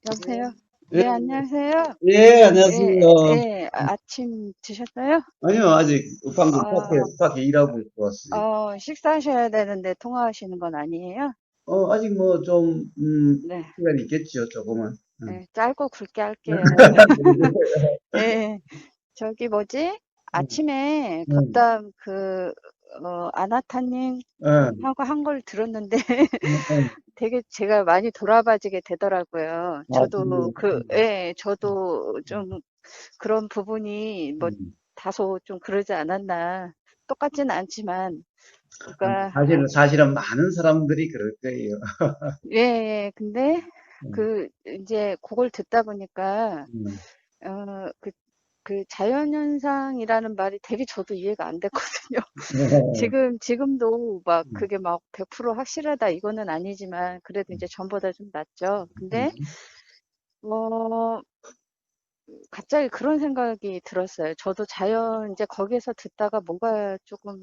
여보세요? 예, 네, 안녕하세요. 예, 예, 안녕하세요. 예, 아침 드셨어요? 아니요, 아직 방금 어, 밖에 일하고 있고 왔어요. 식사하셔야 되는데 통화하시는 건 아니에요? 아직 뭐 좀, 네, 시간이 있겠죠, 조금은. 네, 짧고 굵게 할게요. 예, 저기 뭐지? 음, 아침에 음, 법담 아나타님 음, 하고 한 걸 들었는데 음. 되게 제가 많이 돌아봐지게 되더라고요. 그래요. 저도 좀 그런 부분이 뭐 음. 다소 좀 그러지 않았나. 똑같지는 않지만, 그러니까, 사실은 많은 사람들이 그럴 거예요. 예, 예. 근데 음, 이제 그걸 듣다 보니까, 음, 어, 그, 그 자연현상이라는 말이 되게 저도 이해가 안 됐거든요. 지금도 막 음, 그게 막 100% 확실하다 이거는 아니지만, 그래도 이제 전보다 좀 낫죠. 근데, 음, 어, 갑자기 그런 생각이 들었어요. 저도 이제 거기에서 듣다가 뭐가 조금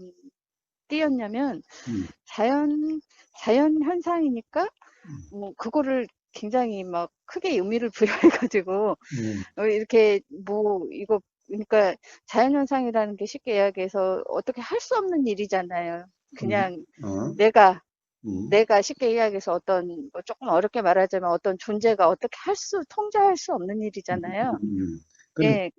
띄었냐면, 음, 자연, 자연 현상이니까, 음, 뭐, 그거를 굉장히 막 크게 의미를 부여해가지고, 음, 이렇게, 뭐, 그러니까 자연현상이라는 게 쉽게 이야기해서 어떻게 할 수 없는 일이잖아요. 그냥 어, 내가, 음, 내가 쉽게 이야기해서 뭐 조금 어렵게 말하자면 어떤 존재가 어떻게 통제할 수 없는 일이잖아요. 음. 그리고 예,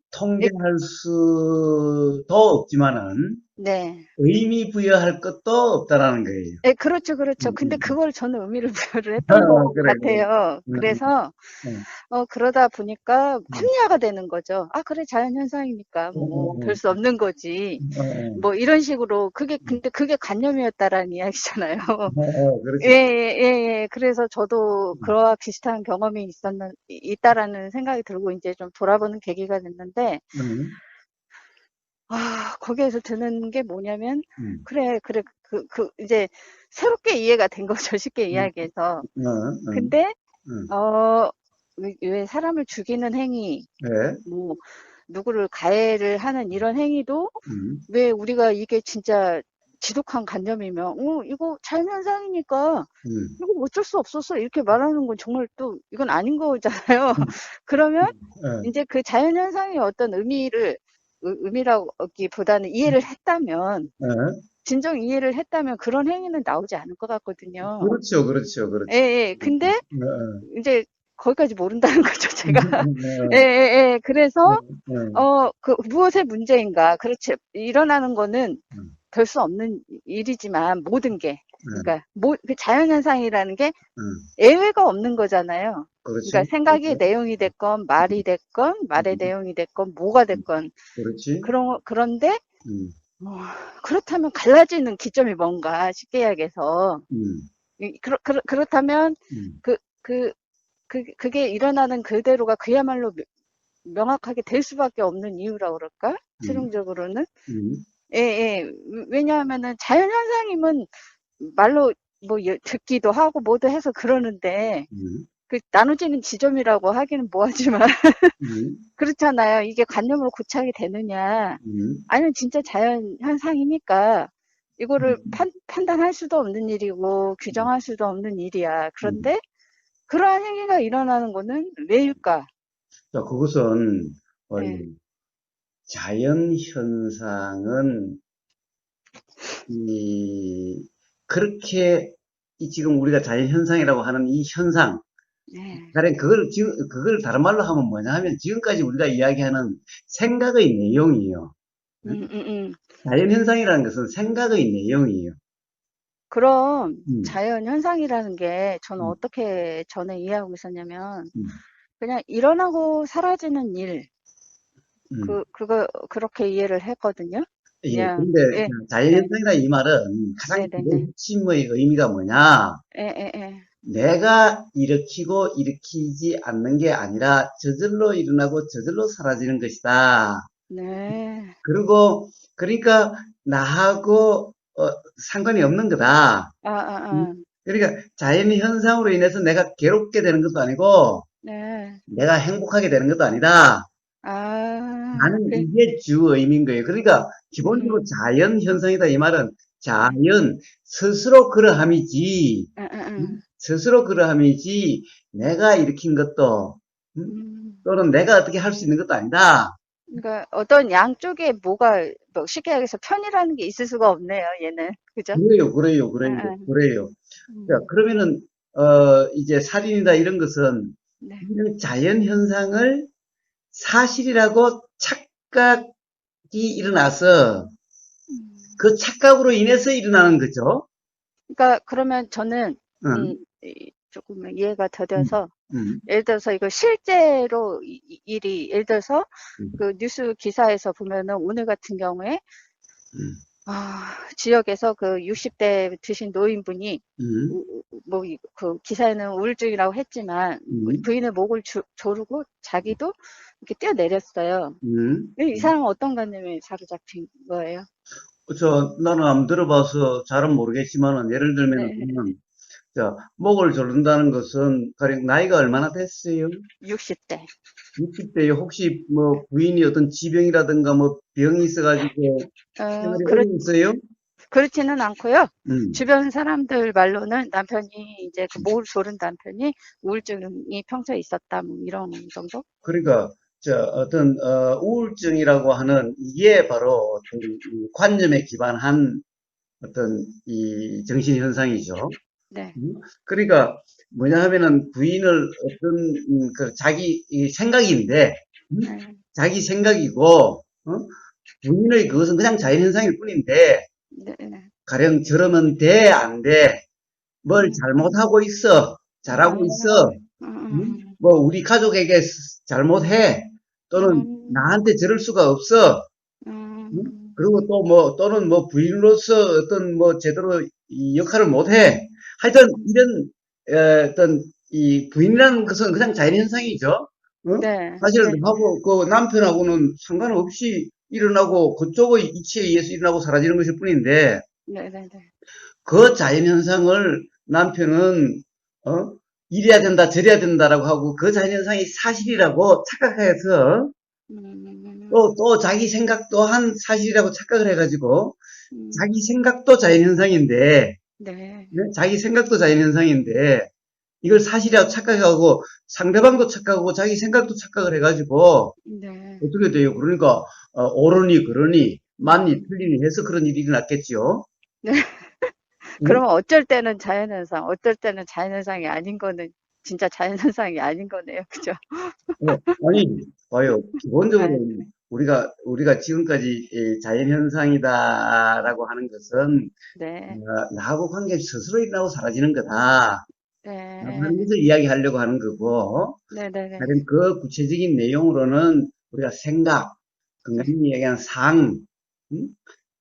예, 통제할 수도 없지만은, 네. 의미 부여할 것도 없다라는 거예요. 예, 그렇죠, 그렇죠. 근데 음. 그걸 저는 의미를 부여를 했던 것 그래, 그래. 같아요. 음, 그래서, 음, 그러다 보니까 음, 합리화가 되는 거죠. 아, 그래, 자연현상이니까, 음, 뭐, 별 음, 수 없는 거지. 음, 뭐, 이런 식으로, 근데 그게 관념이었다라는 이야기잖아요. 예, 그렇지. 예, 예, 예. 그래서 저도 음, 그와 비슷한 경험이 있다라는 생각이 들고, 이제 좀 돌아보는 계기가 됐는데, 음, 거기에서 드는 게 뭐냐면, 음, 그래, 그래, 이제 새롭게 이해가 된 거죠. 쉽게 음, 이야기해서. 음, 근데, 음, 어, 왜 사람을 죽이는 행위, 네, 뭐, 누구를 가해를 하는 이런 행위도 음, 왜 우리가 이게 진짜 지독한 간념이면, 이거 자연현상이니까, 음, 이거 어쩔 수 없었어. 이렇게 말하는 건 정말 또, 이건 아닌 거잖아요. 음, 그러면, 음, 이제 그 자연현상의 어떤 의미라기보다는 이해를 했다면, 진정 이해를 했다면 그런 행위는 나오지 않을 것 같거든요. 그렇죠, 그렇죠, 예, 그렇죠. 예. 근데 이제 거기까지 모른다는 거죠, 제가. 예, 음, 예, 예. 그래서, 음, 무엇의 문제인가. 그렇지. 일어나는 거는 음, 별 수 없는 일이지만, 모든 게. 음, 그러니까, 그 자연현상이라는 게 음, 예외가 없는 거잖아요. 그러니까 그렇지, 생각의 그렇죠. 내용이 됐건, 말이 됐건, 말의 음, 내용이 됐건, 뭐가 음, 됐건. 그렇지. 그런데, 음, 어, 그렇다면 갈라지는 기점이 뭔가, 쉽게 이야기해서. 음, 그렇다면, 음, 그, 그, 그게 일어나는 그대로가 그야말로 명확하게 될 수밖에 없는 이유라고 그럴까? 음, 최종적으로는. 음, 예, 예. 왜냐하면은 자연현상이면 말로 뭐 듣기도 하고 뭐도 해서 그러는데 음, 그 나눠지는 지점이라고 하기는 뭐하지만 음, 그렇잖아요. 이게 관념으로 고착이 되느냐. 음, 아니면 진짜 자연현상이니까 이거를 음, 판단할 수도 없는 일이고 규정할 수도 없는 일이야. 음. 그런데 그러한 행위가 일어나는 거는 왜일까? 자, 그것은, 예. 자연 현상은, 그렇게, 지금 우리가 자연 현상이라고 하는 이 현상, 예. 가령 그걸 다른 말로 하면 뭐냐 하면 지금까지 우리가 이야기하는 생각의 내용이에요. 음, 음, 음. 자연 현상이라는 것은 생각의 내용이에요. 그럼 음, 자연 현상이라는 게 저는 음, 어떻게 전에 이해하고 있었냐면 음, 그냥 일어나고 사라지는 일, 음. 그렇게 이해를 했거든요. 예, 그냥, 근데 예, 자연 예, 현상이라 이 말은 가장 네네네. 핵심의 의미가 뭐냐? 예, 예, 예. 내가 일으키고 일으키지 않는 게 아니라 저절로 일어나고 저절로 사라지는 것이다. 네. 그리고 그러니까 나하고 상관이 없는 거다. 아, 아, 음, 아. 그러니까 자연 현상으로 인해서 내가 괴롭게 되는 것도 아니고 네. 내가 행복하게 되는 것도 아니다. 아, 나는 이게 주 의미인 거예요. 그러니까 기본적으로 음, 자연 현상이다 이 말은 네. 자연 스스로 그러함이지 아, 아, 음? 아. 스스로 그러함이지 내가 일으킨 것도, 또는 내가 어떻게 할 수 있는 것도 아니다. 그러니까 어떤 양쪽에 뭐가 뭐 쉽게 얘기해서 편이라는 게 있을 수가 없네요. 얘는 그죠? 응, 그래요. 자, 응. 그러면은, 이제 살인이다 이런 것은 네. 이런 자연 현상을 사실이라고 착각이 일어나서 음. 그 착각으로 인해서 일어나는 거죠. 그러니까 그러면 저는 응, 조금 이해가 응, 더뎌서 응, 예를 들어서 이거 실제로 일이 예를 들어서 응, 그 뉴스 기사에서 보면은 오늘 같은 경우에 응, 지역에서 그 60대 드신 노인분이 응, 그 기사에는 우울증이라고 했지만 응, 부인의 목을 조르고 자기도 이렇게 뛰어내렸어요. 응. 근데 이 사람은 어떤 관념에 사로잡힌 거예요? 나는 안 들어봐서 잘은 모르겠지만은, 예를 들면은, 네, 자, 목을 조른다는 것은, 가령 나이가 얼마나 됐어요? 60대. 60대에 혹시 뭐 부인이 어떤 지병이라든가 뭐 병이 있어가지고 어, 생활이 그렇, 어려웠어요? 그렇지는 않고요. 음. 주변 사람들 말로는 남편이 이제 그 목을 조른 남편이 우울증이 평소에 있었다, 뭐 이런 정도? 그러니까 어떤 우울증이라고 하는 이게 바로 어떤 이 관념에 기반한 어떤 이 정신 현상이죠. 네, 그러니까 뭐냐 하면은 부인을 어떤 그 자기 이 생각인데, 음? 네, 자기 생각이고, 부인의 그것은 그냥 자연 현상일 뿐인데, 네, 네. 가령 저러면 돼, 안 돼? 뭘 음, 잘못하고 있어? 잘하고 있어? 뭐 우리 가족에게 잘못해? 또는 음, 나한테 저럴 수가 없어? 그리고 음, 또 뭐 또는 뭐 부인으로서 어떤 뭐 제대로 이 역할을 못해? 하여튼 이런 어떤 이 부인이라는 것은 그냥 자연현상이죠. 네, 사실 네, 하고 그 남편하고는 상관없이 일어나고 그쪽의 이치에 의해서 일어나고 사라지는 것일 뿐인데 네, 네, 네. 그 자연현상을 남편은 어? 이래야 된다 저래야 된다라고 하고 그 자연현상이 사실이라고 착각해서 음, 또 자기 생각 또한 사실이라고 착각을 해가지고 자기 음, 생각도 자연현상인데 네, 네? 자기 생각도 자연현상인데 이걸 사실이라고 착각하고 상대방도 착각하고 자기 생각도 착각을 해가지고 네. 어떻게 돼요? 그러니까 옳으니 그러니 맞니 음. 틀리니 해서 그런 일이 일어났겠죠. 네. 응? 그러면 어쩔 때는 자연현상, 어쩔 때는 자연현상이 아닌 거는 진짜 자연현상이 아닌 거네요. 그죠? 아니, 봐요. 네, 기본적으로 우리가 지금까지 자연현상이다라고 하는 것은 네, 나하고 관계없이 스스로 일어나고 사라지는 거다. 라고 하는 네, 것을 이야기하려고 하는 거고, 네, 네, 네, 다른 그 구체적인 내용으로는 우리가 생각, 네, 건강히 이야기하는 상, 음?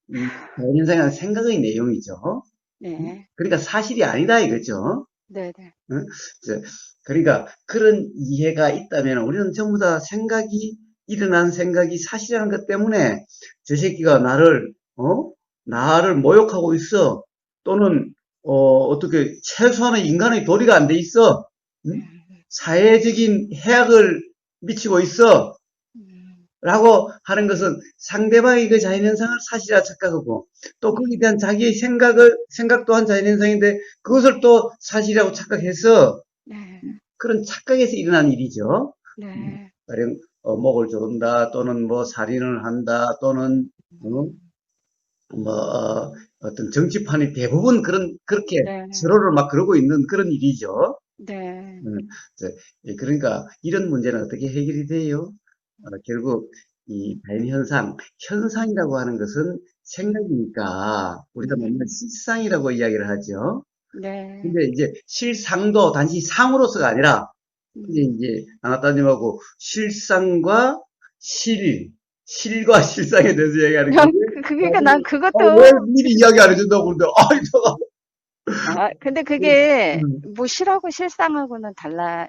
이 자연현상이라는 생각의 내용이죠. 네, 그러니까 사실이 아니다 이거죠. 네, 네. 응? 저, 그러니까 그런 이해가 있다면 우리는 전부 다 생각이 일어난 생각이 사실이라는 것 때문에 저 새끼가 나를 모욕하고 있어. 또는 어떻게 최소한의 인간의 도리가 안 돼 있어. 응? 사회적인 해악을 미치고 있어. 음, 라고 하는 것은 상대방의 그 자연현상을 사실이라 착각하고 또 거기에 대한 음, 자기의 생각 또한 자연현상인데 그것을 또 사실이라고 착각해서 네, 그런 착각에서 일어난 일이죠. 네, 가령 목을 조른다 또는 뭐 살인을 한다 또는 어, 음, 떤 정치판이 대부분 그렇게 네, 서로를 막 그러고 있는 그런 일이죠. 네, 음, 그러니까 이런 문제는 어떻게 해결이 돼요? 결국 이 자연현상, 현상이라고 하는 것은 음, 생각이니까 우리가 맨날 음, 실상이라고 이야기를 하죠. 네, 근데 이제 실상도 단지 상으로서가 아니라 이제 아나따님하고 실상과 실과 실상에 대해서 이야기하는 건데 그러니까 난 나중에 왜 그것도 미리 이야기 안 해준다고 그러는데 아이 저가 근데 그게 음, 뭐 실하고 실상하고는 달라요?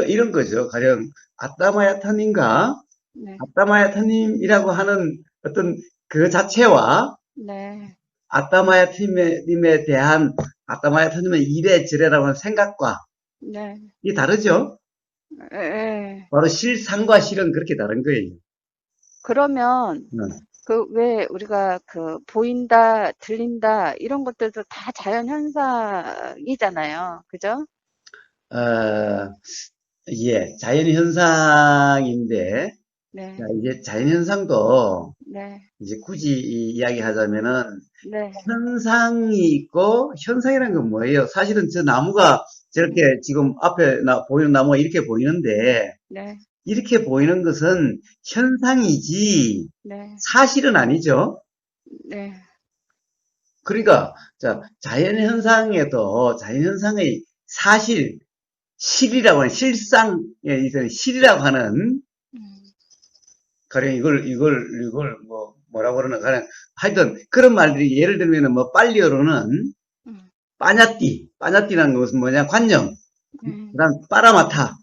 이런 거죠. 가령 아따마야타님과 네, 아따마야타님이라고 하는 어떤 그 자체와 네, 아따마야타님에 대한 아따마야타님의 이래저래라고 하는 생각과 네, 이게 다르죠. 에, 에. 바로 실상과 실은 그렇게 다른 거예요. 그러면 음. 그 왜 우리가 그 보인다, 들린다 이런 것들도 다 자연 현상이잖아요. 그죠? 어, 예, 자연현상인데, 자, 네, 이제 자연현상도 네, 이제 굳이 이야기하자면은 네, 현상이 있고 현상이라는 건 뭐예요? 사실은 저 나무가 음, 저렇게 지금 앞에 보이는 나무가 이렇게 보이는데 네, 이렇게 보이는 것은 현상이지 네, 사실은 아니죠. 네, 그러니까 자, 자연현상에도 자연현상의 사실, 실이라고 하는 실상에 있어서 실이라고 하는 음, 가령 이걸 뭐라고 그러나 가령 하여튼 그런 말들이 예를 들면은 뭐 빨리어로는 음, 빠냐띠라는 것은 뭐냐 관념, 네, 그다음 빠라마타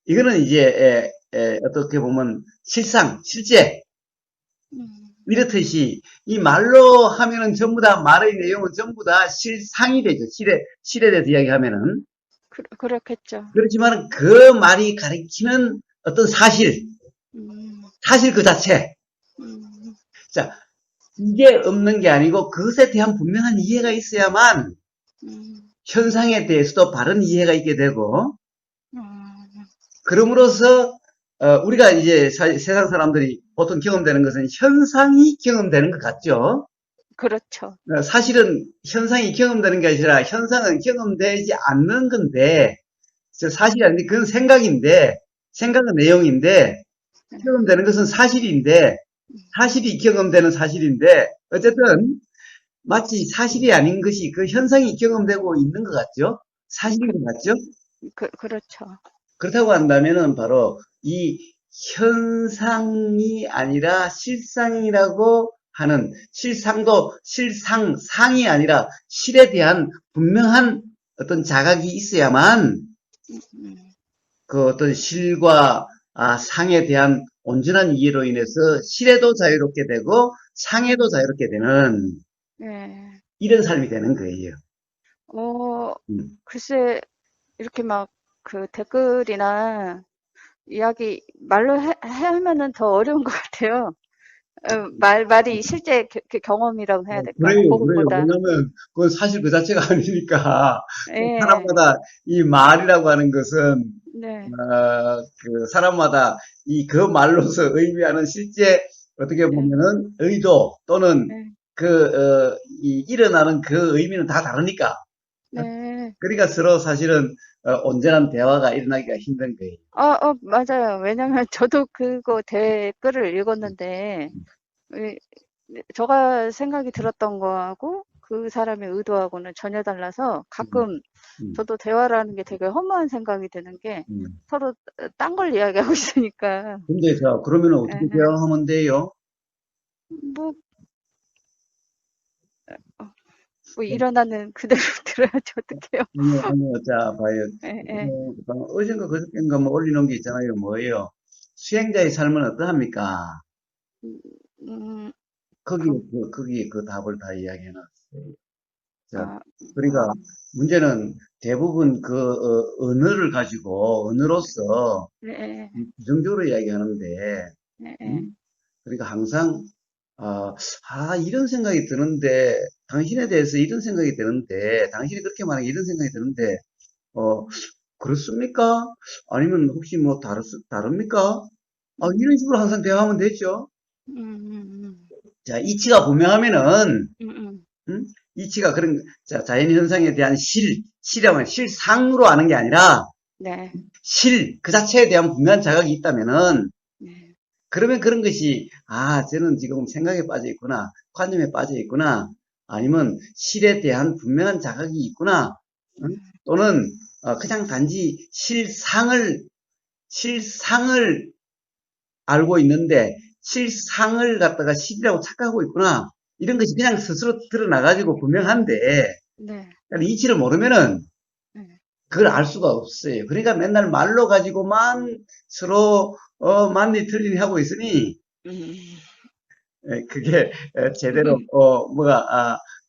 이거는 이제 어떻게 보면 실상, 실제 음, 이렇듯이 이 말로 하면은 전부 다 말의 내용은 전부 다 실상이 되죠. 실에 대해서 이야기하면은 그렇겠죠. 그렇지만 그 말이 가리키는 어떤 사실, 음, 사실 그 자체. 음, 자, 이게 없는 게 아니고 그것에 대한 분명한 이해가 있어야만 음, 현상에 대해서도 바른 이해가 있게 되고 음, 그럼으로써 우리가 이제 세상 사람들이 보통 경험되는 것은 현상이 경험되는 것 같죠. 그렇죠. 사실은 현상이 경험되는 게 아니라 현상은 경험되지 않는 건데 사실이 아닌데 그건 생각인데 생각은 내용인데 네, 경험되는 것은 사실인데 사실이 경험되는 사실인데 어쨌든 마치 사실이 아닌 것이 그 현상이 경험되고 있는 것 같죠? 사실인 그, 것 같죠? 그렇죠. 그렇다고 한다면은 바로 이 현상이 아니라 실상이라고 하는 실상도 상이 아니라 실에 대한 분명한 어떤 자각이 있어야만 음, 그 어떤 실과 상에 대한 온전한 이해로 인해서 실에도 자유롭게 되고 상에도 음, 자유롭게 되는 네. 이런 삶이 되는 거예요. 어, 음. 글쎄, 이렇게 막 그 댓글이나 이야기 말로 하면은 더 어려운 것 같아요. 말이 실제 경험이라고 해야 될까? 그래요, 그래요. 그것보다. 왜냐면 그건 사실 그 자체가 아니니까 예, 사람마다 이 말이라고 하는 것은 네, 그 사람마다 이 그 말로서 의미하는 실제 어떻게 네, 보면은 의도 또는 네, 이 일어나는 그 의미는 다 다르니까. 네. 그러니까 서로 사실은 온전한 대화가 일어나기가 힘든 거예요. 맞아요. 왜냐면 저도 그거 댓글을 읽었는데, 이- 제가 생각이 들었던 거하고 그 사람의 의도하고는 전혀 달라서 음, 가끔 음, 저도 대화를 하는 게 되게 허무한 생각이 드는 게 음. 서로 딴 걸 이야기하고 있으니까. 근데 자, 그러면 어떻게 예, 대화하면 돼요? 뭐, 어, 뭐 일어나는 그대로 들어야지 어떡해요. 아니요, 자, 봐요. 예, 예. 어젠가 그저께인가 뭐 올려놓은 게 있잖아요. 뭐예요? 수행자의 삶은 어떠합니까? 음, 음, 거기에, 그, 거기에 그 답을 다 이야기해놨어요. 자, 아, 그러니까 문제는 대부분 언어를 가지고, 언어로서 예, 예, 부정적으로 이야기하는데, 예, 예. 음? 그러니까 항상, 이런 생각이 드는데, 당신에 대해서 이런 생각이 드는데, 당신이 그렇게 말하는 이런 생각이 드는데, 어, 그렇습니까? 아니면 혹시 뭐 다릅니까? 음, 이런 식으로 항상 대화하면 되죠. 음, 음, 자, 이치가 분명하면은, 음, 음. 음? 이치가 자, 자연 현상에 대한 실이라면 실상으로 아는 게 아니라, 네, 그 자체에 대한 분명한 자각이 있다면은, 네, 그러면 그런 것이, 저는 지금 생각에 빠져 있구나, 관념에 빠져 있구나, 아니면 실에 대한 분명한 자각이 있구나, 응? 또는, 그냥 단지 실상을 알고 있는데 실상을 갖다가 실이라고 착각하고 있구나. 이런 것이 그냥 스스로 드러나가지고 분명한데 네, 이치를 모르면은 네. 그걸 알 수가 없어요. 그러니까 맨날 말로 가지고만 서로 맞니 틀리니 하고 있으니 음. 그게 제대로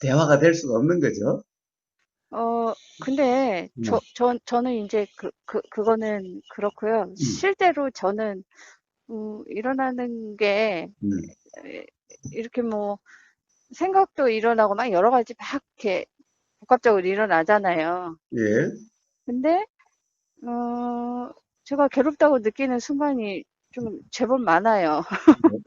대화가 될 수가 없는 거죠. 근데 음, 저는 이제 그거는 그렇고요. 음, 실제로 저는 일어나는 게 음, 이렇게 뭐 생각도 일어나고 막 여러 가지 막 이렇게 복합적으로 일어나잖아요. 예, 근데 어, 제가 괴롭다고 느끼는 순간이 좀 제법 많아요.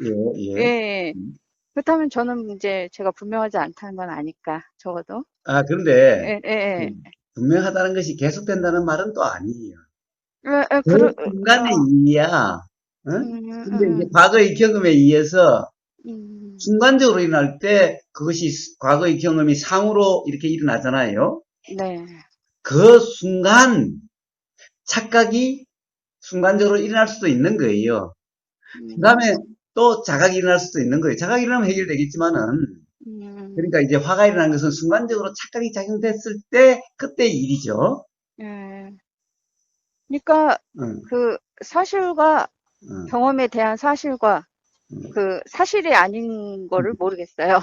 예, 예, 예. 예. 음. 그렇다면 저는 이제 제가 분명하지 않다는 건 아니까, 적어도. 아, 그런데 예, 예, 그 예. 분명하다는 것이 계속된다는 말은 또 아니에요. 예, 예, 그 순간의 일이야. 어? 근데 이제 음, 과거의 경험에 의해서 음, 순간적으로 일어날 때 그것이 과거의 경험이 상으로 이렇게 일어나잖아요. 네. 그 순간 착각이 순간적으로 일어날 수도 있는 거예요. 그 다음에 음, 또 자각이 일어날 수도 있는 거예요. 자각이 일어나면 해결되겠지만은, 음, 그러니까 이제 화가 일어나는 것은 순간적으로 착각이 작용됐을 때, 그때 일이죠. 예. 그러니까 응, 그 사실과 응, 경험에 대한 사실과 응. 그 사실이 아닌 거를 모르겠어요.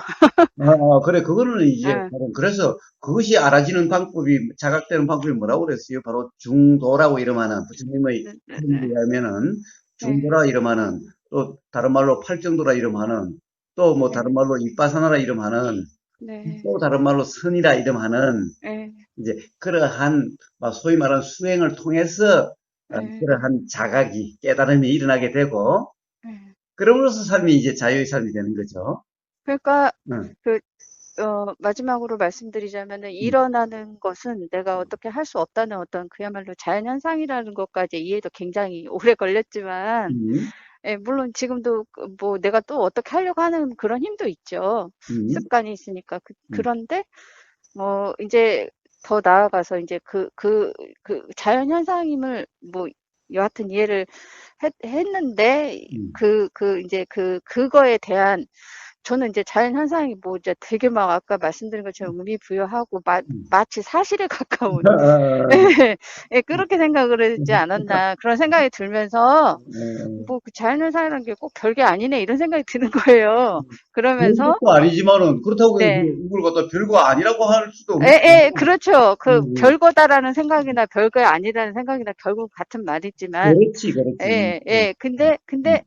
그래, 그거는 이제, 예, 그래서 그것이 알아지는 방법이, 자각되는 방법이 뭐라고 그랬어요? 바로 중도라고 이름하는, 부처님의 네, 네, 표현에 네. 의하면은, 네, 중도라 이름하는, 또 다른 말로 팔정도라 이름하는, 또 뭐 다른 네, 말로 이빠사나라 이름하는, 네, 또 다른 말로 선이라 이름하는, 네, 이제 그러한 소위 말하는 수행을 통해서 네, 그러한 자각이 깨달음이 일어나게 되고 네. 그럼으로써 삶이 이제 자유의 삶이 되는 거죠. 그러니까 응, 그 마지막으로 말씀드리자면은 응, 일어나는 것은 내가 어떻게 할 수 없다는 어떤 그야말로 자연현상이라는 것까지 이해도 굉장히 오래 걸렸지만, 응, 예, 물론 지금도 그뭐 내가 또 어떻게 하려고 하는 그런 힘도 있죠. 응, 습관이 있으니까. 응, 그런데 이제 더 나아가서 이제 그 자연현상임을 뭐 여하튼 이해를 했는데, 응, 이제 그거에 대한 저는 이제 자연현상이 뭐 이제 되게 막 아까 말씀드린 것처럼 의미 부여하고 응. 마치 사실에 가까운 아, 예, 예, 그렇게 생각을 하지 않았나 그런 생각이 들면서 뭐 그 자연현상이라는 게 꼭 별게 아니네 이런 생각이 드는 거예요. 그런 그러면서 것도 아니지만은 그렇다고 해서 네. 이걸 갖다 별거 아니라고 할 수도 예, 없는 예, 거고. 그렇죠. 그 응, 별거다라는 생각이나 별거 아니라는 생각이나 결국 같은 말이지만 그렇지, 그렇지. 예, 응, 예. 응, 근데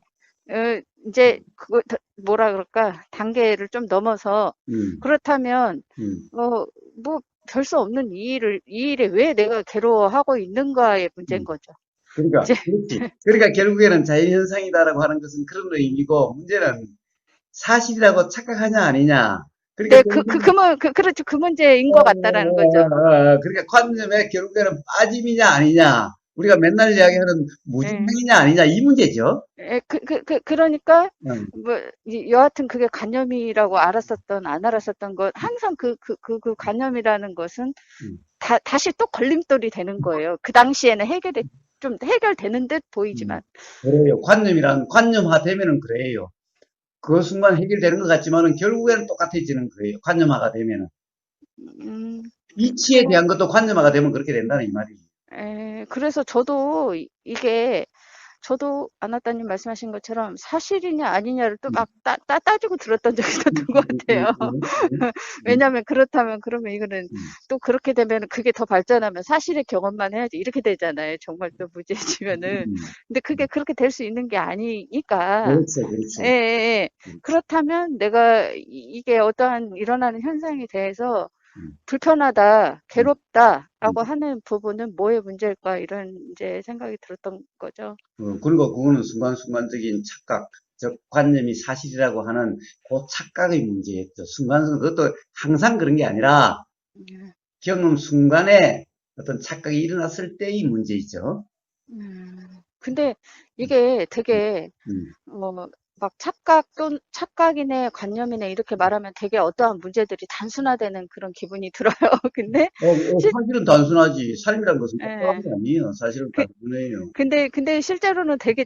이제 그거 뭐라 그럴까? 단계를 좀 넘어서 응, 그렇다면 응, 뭐 별 수 없는 이 일에 왜 내가 괴로워하고 있는가의 문제인 응. 거죠. 그러니까, 이제 그렇지. 그러니까 결국에는 자연현상이다라고 하는 것은 그런 의미고, 문제는 사실이라고 착각하냐 아니냐. 그러니까 네, 결국에는 그렇죠. 그 문제인 것 같다라는 거죠. 그러니까 관념의 결국에는 빠짐이냐 아니냐. 우리가 맨날 음, 이야기하는 예. 무증상이냐 아니냐 이 문제죠. 예, 그러니까, 응, 뭐, 여하튼 그게 관념이라고 알았었던, 안 알았었던 것, 항상 그 관념이라는 것은 응, 다시 또 걸림돌이 되는 거예요. 그 당시에는 좀 해결되는 듯 응. 보이지만. 그래요. 관념화 되면은 그래요. 그 순간 해결되는 것 같지만은 결국에는 똑같아지는 거예요. 관념화가 되면은. 음, 이치에 대한 것도 관념화가 되면 그렇게 된다는 이 말이에요. 그래서 저도 이게 저도 아나따님 말씀하신 것처럼 사실이냐 아니냐를 또 음, 막 따지고 들었던 적이 있었던 것 같아요. 음, 왜냐하면 그렇다면 그러면 이거는 음. 또 그렇게 되면 그게 더 발전하면 사실의 경험만 해야지 이렇게 되잖아요. 정말 또 무지해지면은. 음. 근데 그게 그렇게 될 수 있는 게 아니니까. 그렇죠, 예, 그렇죠. 예, 예. 그렇다면 내가 이게 어떠한 일어나는 현상에 대해서 음, 불편하다, 음, 괴롭다라고 음. 하는 부분은 뭐의 문제일까 이런 이제 생각이 들었던 거죠. 그리고 그거는 순간순간적인 착각, 즉 관념이 사실이라고 하는 그 착각의 문제였죠. 순간순간 그것도 항상 그런 게 아니라 음. 경험 순간에 어떤 착각이 일어났을 때의 문제이죠. 근데 이게 음, 되게 음. 막 착각이네, 관념이네, 이렇게 말하면 되게 어떠한 문제들이 단순화되는 그런 기분이 들어요. 근데, 실, 사실은 단순하지. 삶이란 것은 복잡한 예. 게 아니에요. 사실은 그, 단순해요. 근데 실제로는 되게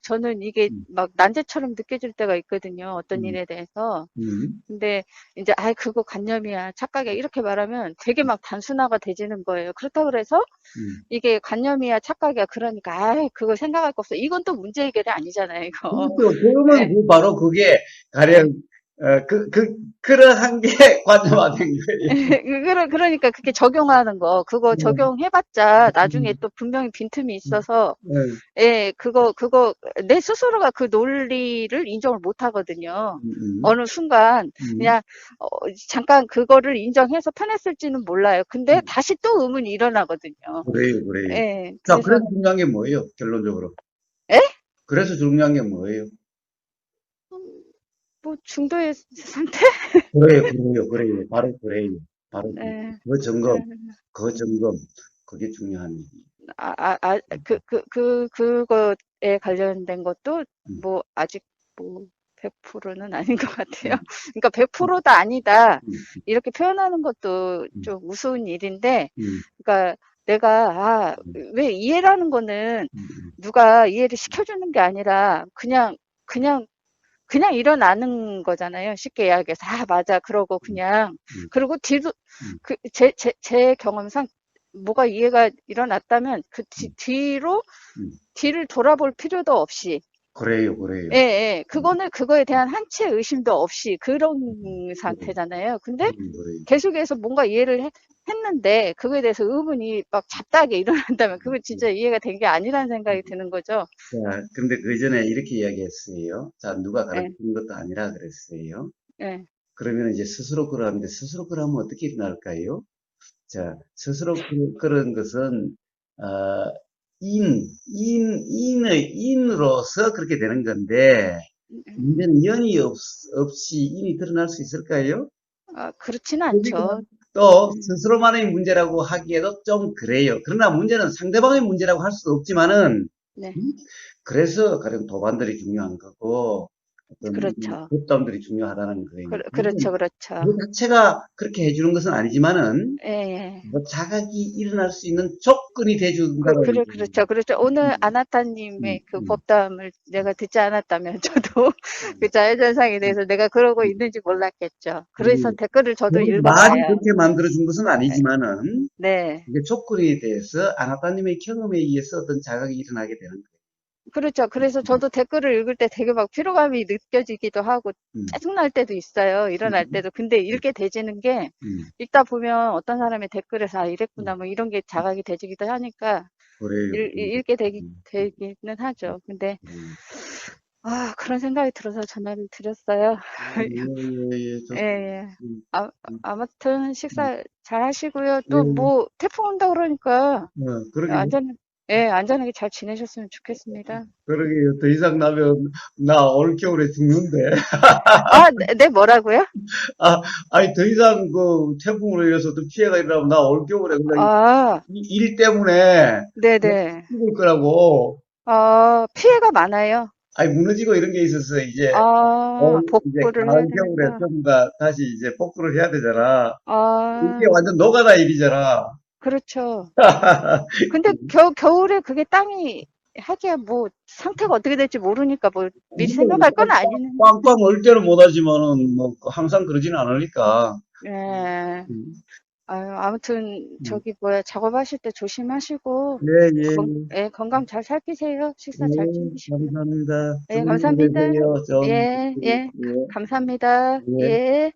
저는 이게 음, 막 난제처럼 느껴질 때가 있거든요. 어떤 음, 일에 대해서. 음, 근데 이제 아이 그거 관념이야 착각이야 이렇게 말하면 되게 막 단순화가 되지는 거예요. 그렇다고 그래서 음. 이게 관념이야 착각이야 그러니까 아이 그거 생각할 거 없어 이건 또 문제 해결이 아니잖아요 이거. 그렇죠. 그러면 예, 바로 그게 가령 예, 그러한 게 관념화된 거예요. 그러니까 그렇게 적용하는 거, 그거 음, 적용해봤자 나중에 음, 또 분명히 빈틈이 음, 있어서, 네, 예, 내 스스로가 그 논리를 인정을 못 하거든요. 음, 어느 순간, 음, 그냥, 어, 잠깐 그거를 인정해서 편했을지는 몰라요. 근데 음. 다시 또 의문이 일어나거든요. 그래요, 그래요. 예, 자, 그래서, 그래서 중요한 게 뭐예요, 결론적으로? 에? 그래서 중요한 게 뭐예요? 뭐, 중도의 상태? 그래요, 그래요, 그래요. 바로 그래요. 바로 그래요. 예, 그 점검, 예. 그 점검, 그게 중요한 얘기. 그거에 관련된 것도 음, 뭐 아직 뭐 100%는 아닌 것 같아요. 음, 그러니까 100%다 아니다. 음, 이렇게 표현하는 것도 음, 좀 우스운 일인데, 음, 그러니까 음, 왜 이해라는 거는 음, 누가 이해를 시켜주는 게 아니라 그냥, 그냥 일어나는 거잖아요. 쉽게 이야기해서. 아, 맞아. 그러고 음, 그냥. 음, 그리고 뒤도, 음, 제 경험상 뭐가 이해가 일어났다면 음, 뒤로 음. 뒤를 돌아볼 필요도 없이, 그래요, 예, 그래요. 예, 음, 그거에 대한 한치의 의심도 없이 그런 그래요, 상태잖아요. 근데 그래요. 계속해서 뭔가 했는데, 그거에 대해서 의문이 막 잡다하게 일어난다면, 그거 진짜 이해가 된 게 아니라는 생각이 드는 거죠. 자, 근데 그 전에 이렇게 이야기했어요. 자, 누가 예, 가르치는 것도 아니라 그랬어요. 예, 그러면 이제 스스로 그러는데 스스로 그러면 어떻게 일어날까요? 자, 스스로 그런 것은, 어, 인으로서 그렇게 되는 건데, 문제는 없이 인이 드러날 수 있을까요? 그렇지는 그러니까 않죠. 또 음, 스스로만의 문제라고 하기에도 좀 그래요. 그러나 문제는 상대방의 문제라고 할 수도 없지만은, 네, 음? 그래서 가령 도반들이 중요한 거고, 어떤 그렇죠. 덕담들이 중요하다는 거예요. 그렇죠, 물론 그렇죠. 그 자체가 그렇게 해주는 것은 아니지만은, 예, 예. 뭐 자각이 일어날 수 있는 조건이 돼준다고 얘기해요. 그렇죠. 오늘 음, 음, 아나타님의 그 음, 법담을 내가 듣지 않았다면 저도 그 음, 자연현상에 음, 대해서 내가 그러고 음. 있는지 몰랐겠죠. 그래서 그리고 댓글을 저도 말이 읽어봐야. 그렇게 만들어준 것은 아니지만은, 네. 이게 조건에 대해서 아나타님의 경험에 의해서 어떤 자각이 일어나게 되는 그렇죠. 그래서 거예요. 저도 댓글을 읽을 때 되게 막 피로감이 느껴지기도 하고 음, 짜증날 때도 있어요. 음, 일어날 음, 때도. 근데 읽게 되지는 게 음, 읽다 보면 어떤 사람의 댓글에서 아, 음. 이랬구나 뭐 이런 게 자각이 되지기도 하니까 그래요, 그래요. 읽게 음, 되기는 하죠. 근데 음. 그런 생각이 들어서 전화를 드렸어요. 예, 예, 예, 좋습니다. 예. 음, 아무튼 음, 식사 잘 하시고요. 또 예, 뭐 태풍 온다 그러니까 그러게요. 안전하게 잘 지내셨으면 좋겠습니다. 그러게요. 더 이상 나면 나 올 겨울에 죽는데. 아, 네, 뭐라고요? 아, 아니, 더 이상 그 태풍으로 인해서 또 피해가 일어나면 나 올 겨울에 그냥 아, 일 때문에 네네. 죽을 거라고. 피해가 많아요. 아니, 무너지고 이런 게 있어서 이제 복구를 해야 가을, 겨울에 되니까. 전부 다 다시 이제 복구를 해야 되잖아. 이게 아, 완전 노가다 일이잖아. 그렇죠. 근데 겨울에 그게 땅이 하기야 뭐 상태가 어떻게 될지 모르니까 뭐 미리 생각할 건 아니는. 빵빵 얼 때는 못하지만은 뭐 항상 그러지는 않으니까. 예. 음, 아무튼 음. 저기 뭐야 작업하실 때 조심하시고 예, 예, 건강 잘 살피세요. 식사 잘 예, 챙기시고요. 감사합니다. 예, 좋은 하루 감사합니다. 되세요. 좀, 예, 예, 예, 감사합니다. 예. 예.